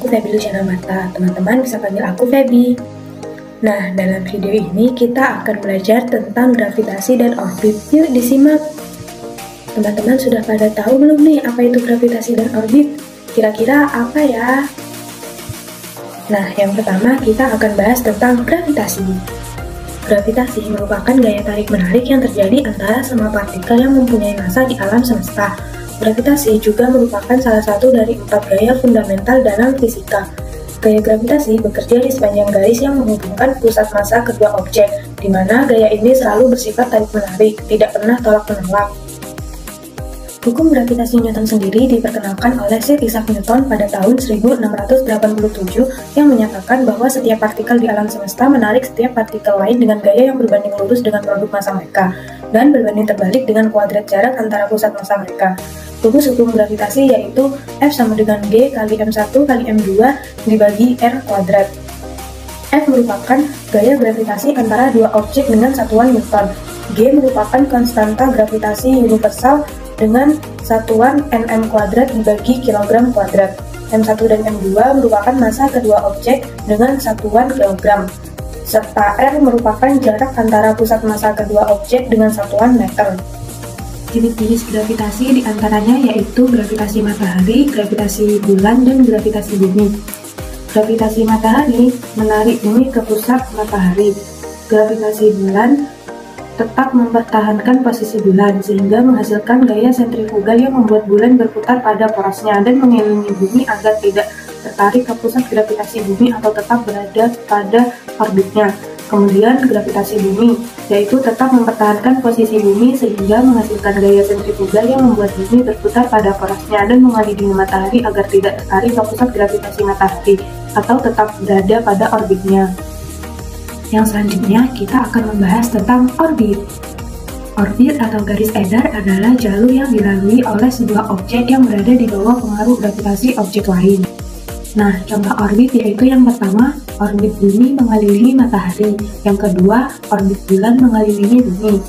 aku Feby Luciana Marta. Teman-teman bisa panggil aku Feby. Nah, dalam video ini kita akan belajar tentang gravitasi dan orbit. Yuk disimak. Teman-teman sudah pada tahu belum nih apa itu gravitasi dan orbit? Kira-kira apa ya? Nah, yang pertama kita akan bahas tentang gravitasi. Gravitasi merupakan gaya tarik-menarik yang terjadi antara semua partikel yang mempunyai massa di alam semesta. Gravitasi juga merupakan salah satu dari 4 gaya fundamental dalam fisika. Gaya gravitasi bekerja di sepanjang garis yang menghubungkan pusat massa kedua objek, di mana gaya ini selalu bersifat tarik-menarik, tidak pernah tolak-menolak. Hukum gravitasi Newton sendiri diperkenalkan oleh Sir Isaac Newton pada tahun 1687 yang menyatakan bahwa setiap partikel di alam semesta menarik setiap partikel lain dengan gaya yang berbanding lurus dengan produk massa mereka, dan berbanding terbalik dengan kuadrat jarak antara pusat massa mereka. Rumus hukum gravitasi yaitu F sama dengan G kali M1 kali M2 dibagi R kuadrat. F merupakan gaya gravitasi antara dua objek dengan satuan Newton. G merupakan konstanta gravitasi universal dengan satuan Nm kuadrat dibagi kilogram kuadrat. M1 dan M2 merupakan massa kedua objek dengan satuan kilogram. Serta R merupakan jarak antara pusat massa kedua objek dengan satuan meter. Jenis-jenis gravitasi diantaranya yaitu gravitasi matahari, gravitasi bulan, dan gravitasi bumi. Gravitasi matahari menarik bumi ke pusat matahari. Gravitasi bulan tetap mempertahankan posisi bulan, sehingga menghasilkan gaya sentrifugal yang membuat bulan berputar pada porosnya dan mengelilingi bumi agar tidak tertarik ke pusat gravitasi bumi atau tetap berada pada orbitnya. Kemudian gravitasi bumi, yaitu tetap mempertahankan posisi bumi sehingga menghasilkan gaya sentrifugal yang membuat bumi berputar pada porosnya dan mengelilingi matahari agar tidak tertarik ke pusat gravitasi matahari atau tetap berada pada orbitnya. Yang selanjutnya kita akan membahas tentang orbit. Orbit atau garis edar adalah jalur yang dilalui oleh sebuah objek yang berada di bawah pengaruh gravitasi objek lain. Nah, contoh orbit yaitu yang pertama, orbit bumi mengelilingi matahari. Yang kedua, orbit bulan mengelilingi bumi.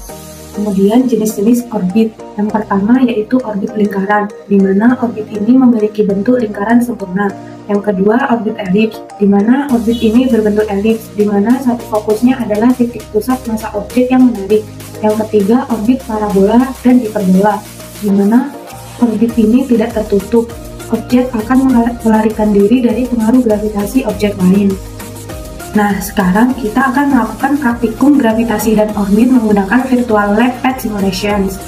Kemudian jenis-jenis orbit. Yang pertama yaitu orbit lingkaran, di mana orbit ini memiliki bentuk lingkaran sempurna. Yang kedua, orbit elips, di mana orbit ini berbentuk elips, di mana satu fokusnya adalah titik pusat massa objek yang menarik. Yang ketiga, orbit parabola dan hiperbola, di mana orbit ini tidak tertutup. Objek akan melarikan diri dari pengaruh gravitasi objek lain. Nah, sekarang kita akan melakukan praktikum gravitasi dan orbit menggunakan virtual lab pad simulations.